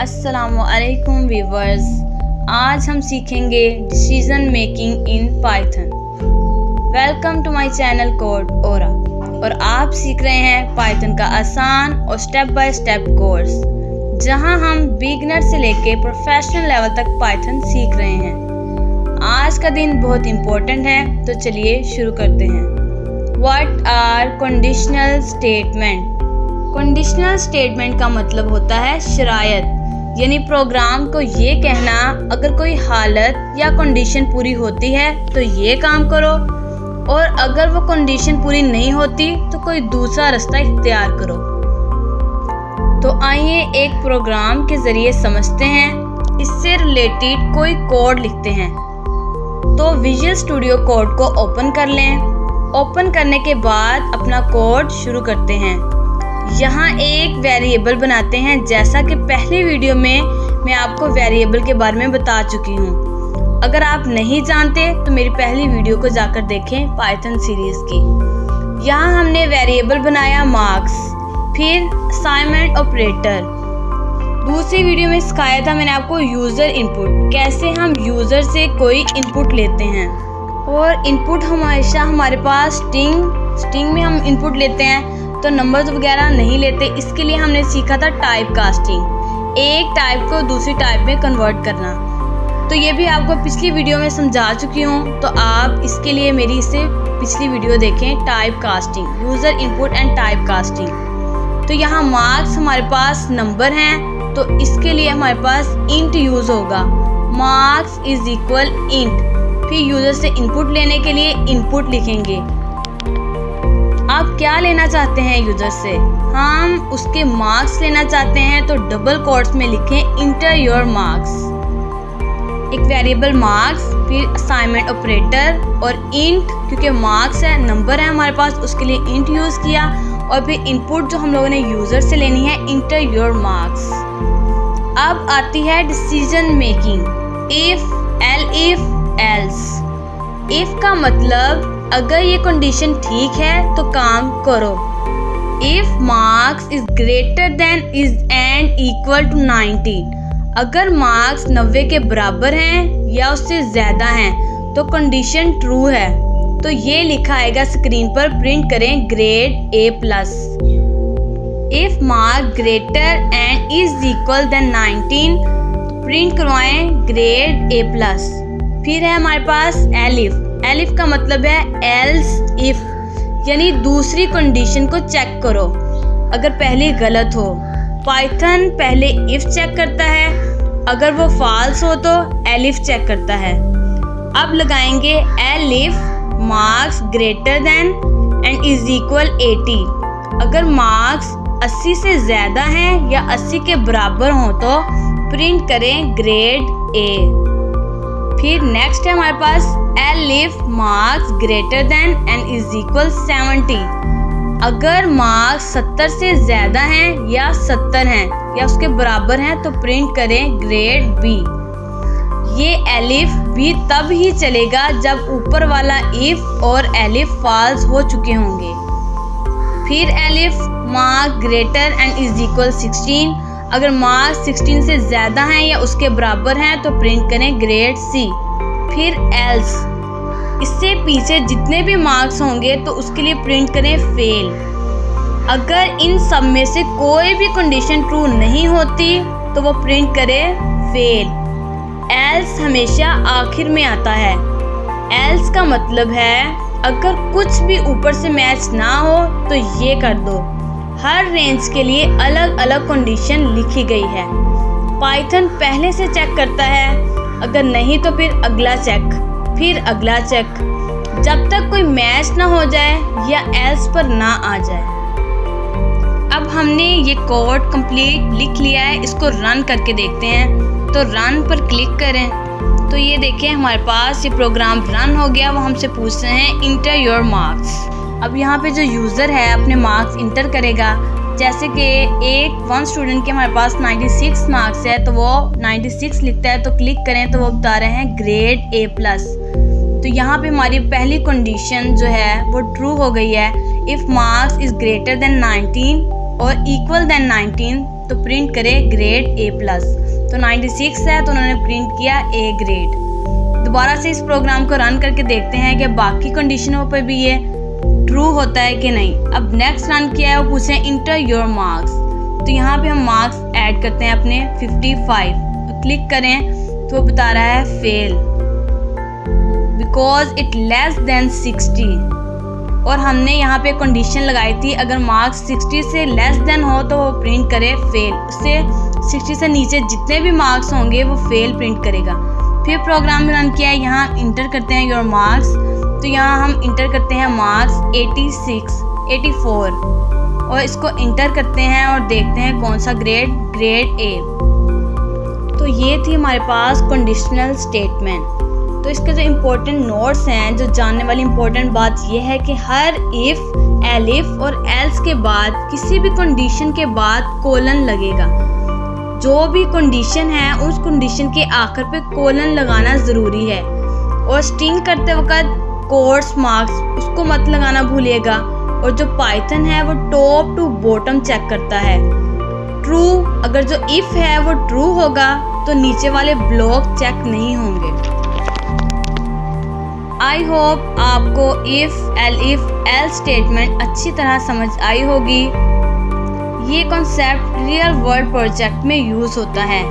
अस्सलामुअलैकुम व्यूवर्स, आज हम सीखेंगे decision making in Python. Welcome to my channel Code Aura और आप सीख रहे हैं पाइथन का आसान और स्टेप बाय स्टेप कोर्स, जहां हम बिगिनर से लेके प्रोफेशनल लेवल तक पाइथन सीख रहे हैं। आज का दिन बहुत इम्पोर्टेंट है, तो चलिए शुरू करते हैं। What are conditional statement? Conditional statement का मतलब होता है शरायत, यानी प्रोग्राम को ये कहना अगर कोई हालत या कंडीशन पूरी होती है तो ये काम करो, और अगर वो कंडीशन पूरी नहीं होती तो कोई दूसरा रास्ता इख्तियार करो। तो आइए एक प्रोग्राम के ज़रिए समझते हैं, इससे रिलेटेड कोई कोड लिखते हैं। तो विजुअल स्टूडियो कोड को ओपन कर लें। ओपन करने के बाद अपना कोड शुरू करते हैं। यहाँ एक वेरिएबल बनाते हैं, जैसा कि पहली वीडियो में मैं आपको वेरिएबल के बारे में बता चुकी हूँ। अगर आप नहीं जानते तो मेरी पहली वीडियो को जाकर देखें पाइथन सीरीज़ की। यहाँ हमने वेरिएबल बनाया मार्क्स, फिर असाइनमेंट ऑपरेटर। दूसरी वीडियो में सिखाया था मैंने आपको यूज़र इनपुट, कैसे हम यूज़र से कोई इनपुट लेते हैं। और इनपुट हमेशा हमारे पास स्ट्रिंग में हम इनपुट लेते हैं, तो नंबर्स वगैरह नहीं लेते। इसके लिए हमने सीखा था टाइप कास्टिंग, एक टाइप को दूसरी टाइप में कन्वर्ट करना। तो ये भी आपको पिछली वीडियो में समझा चुकी हूँ, तो आप इसके लिए मेरी इससे पिछली वीडियो देखें, type casting, user input and type casting. तो यहाँ मार्क्स हमारे पास नंबर हैं, तो इसके लिए हमारे पास इंट यूज़ होगा, मार्क्स इज इक्वल इंट। फिर यूज़र से इनपुट लेने के लिए इनपुट लिखेंगे। आप क्या लेना चाहते हैं यूज़र से? हम उसके मार्क्स लेना चाहते हैं, तो डबल कोट्स में लिखें इंटर योर मार्क्स। एक वेरिएबल मार्क्स, फिर असाइनमेंट ऑपरेटर और इंट, क्योंकि मार्क्स है, नंबर है हमारे पास, उसके लिए इंट यूज़ किया। और फिर इनपुट जो हम लोगों ने यूज़र से लेनी है, इंटर योर मार्क्स। अब आती है decision making. If, L else. If का मतलब अगर ये कंडीशन ठीक है तो काम करो। If marks is greater then is and equal to 90, अगर मार्क्स 90 के बराबर हैं या उससे ज़्यादा हैं तो कंडीशन ट्रू है। तो ये लिखा आएगा स्क्रीन पर, प्रिंट करें grade A+। If mark greater and is equal then 19, print करवाएं ग्रेड A+। फिर है हमारे पास एलिफ। एलिफ का मतलब है एल्स इफ, यानी दूसरी कंडीशन को चेक करो अगर पहली गलत हो। पाइथन पहले इफ चेक करता है, अगर वो फॉल्स हो तो एलिफ चेक करता है। अब लगाएंगे elif marks greater than and is equal 80, अगर मार्क्स 80 से ज़्यादा हैं या 80 के बराबर हो तो प्रिंट करें ग्रेड A। फिर नेक्स्ट है हमारे पास elif marks greater than and is equal 70, अगर मार्क्स 70 से ज़्यादा हैं या 70 हैं या उसके बराबर हैं तो प्रिंट करें ग्रेड B। ये एलिफ भी तब ही चलेगा जब ऊपर वाला इफ और एलिफ फॉल्स हो चुके होंगे। फिर elif marks greater and is equal 16, अगर मार्क्स 16 से ज़्यादा हैं या उसके बराबर हैं तो प्रिंट करें ग्रेड C। फिर एल्स, इससे पीछे जितने भी मार्क्स होंगे तो उसके लिए प्रिंट करें फेल। अगर इन सब में से कोई भी कंडीशन ट्रू नहीं होती तो वो प्रिंट करें फेल। एल्स हमेशा आखिर में आता है। एल्स का मतलब है अगर कुछ भी ऊपर से मैच ना हो तो ये कर दो। हर रेंज के लिए अलग अलग कंडीशन लिखी गई है। पाइथन पहले से चेक करता है, अगर नहीं तो फिर अगला चेक, फिर अगला चेक, जब तक कोई मैच ना हो जाए या एल्स पर ना आ जाए। अब हमने ये कोड कंप्लीट लिख लिया है, इसको रन करके देखते हैं। तो रन पर क्लिक करें तो ये देखें हमारे पास ये प्रोग्राम रन हो गया। वो हमसे पूछ रहे हैं इंटर योर मार्क्स। अब यहाँ पे जो यूज़र है अपने मार्क्स इंटर करेगा, जैसे कि वन स्टूडेंट के हमारे पास 96 मार्क्स है, तो वो 96 लिखता है। तो क्लिक करें तो वो बता रहे हैं ग्रेड A+। तो यहाँ पे हमारी पहली कंडीशन जो है वो ट्रू हो गई है। If marks is greater than 19 और इक्वल देन 19, तो प्रिंट करे ग्रेड A+। तो 96 है तो उन्होंने प्रिंट किया A ग्रेड। दोबारा से इस प्रोग्राम को रन करके देखते हैं कि बाकी कंडीशनों पर भी ये ट्रू होता है कि नहीं। अब नेक्स्ट रन किया है, वो पूछे इंटर योर मार्क्स। तो यहाँ पे हम मार्क्स ऐड करते हैं अपने 55। तो क्लिक करें तो बता रहा है fail because it less than 60। और हमने यहाँ पे कंडीशन लगाई थी, अगर मार्क्स 60 से लेस देन हो तो वो प्रिंट करे फेल। उससे 60 से नीचे जितने भी मार्क्स होंगे वो फेल प्रिंट करेगा। फिर प्रोग्राम रन किया है, यहाँ इंटर करते हैं योर मार्क्स। तो यहाँ हम इंटर करते हैं मार्क्स 84 और इसको इंटर करते हैं और देखते हैं कौन सा ग्रेड A। तो ये थी हमारे पास कंडीशनल स्टेटमेंट। तो इसके जो इम्पोर्टेंट नोट्स हैं, जो जानने वाली इम्पोर्टेंट बात यह है कि हर इफ़, एलिफ और एल्स के बाद किसी भी कंडीशन के बाद कोलन लगेगा। जो भी कंडीशन है उस कंडीशन के आखिर पे कोलन लगाना ज़रूरी है। और स्ट्रिंग करते वक्त कोट्स मार्क्स उसको मत लगाना भूलिएगा। और जो पाइथन है वो टॉप टू बॉटम चेक करता है। ट्रू, अगर जो इफ़ है वो ट्रू होगा तो नीचे वाले ब्लॉक चेक नहीं होंगे। आई होप आपको इफ़, एलिफ, एल्स स्टेटमेंट अच्छी तरह समझ आई होगी। ये कॉन्सेप्ट रियल वर्ल्ड प्रोजेक्ट में यूज़ होता है।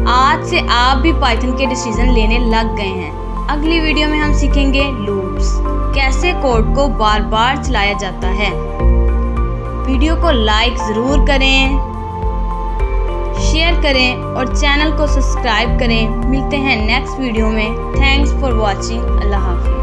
आज से आप भी पाइथन के डिसीजन लेने लग गए हैं। अगली वीडियो में हम सीखेंगे लूप्स, कैसे कोड को बार बार चलाया जाता है। वीडियो को लाइक ज़रूर करें, शेयर करें और चैनल को सब्सक्राइब करें। मिलते हैं नेक्स्ट वीडियो में। Thanks for watching. अल्लाह हाफ़िज़।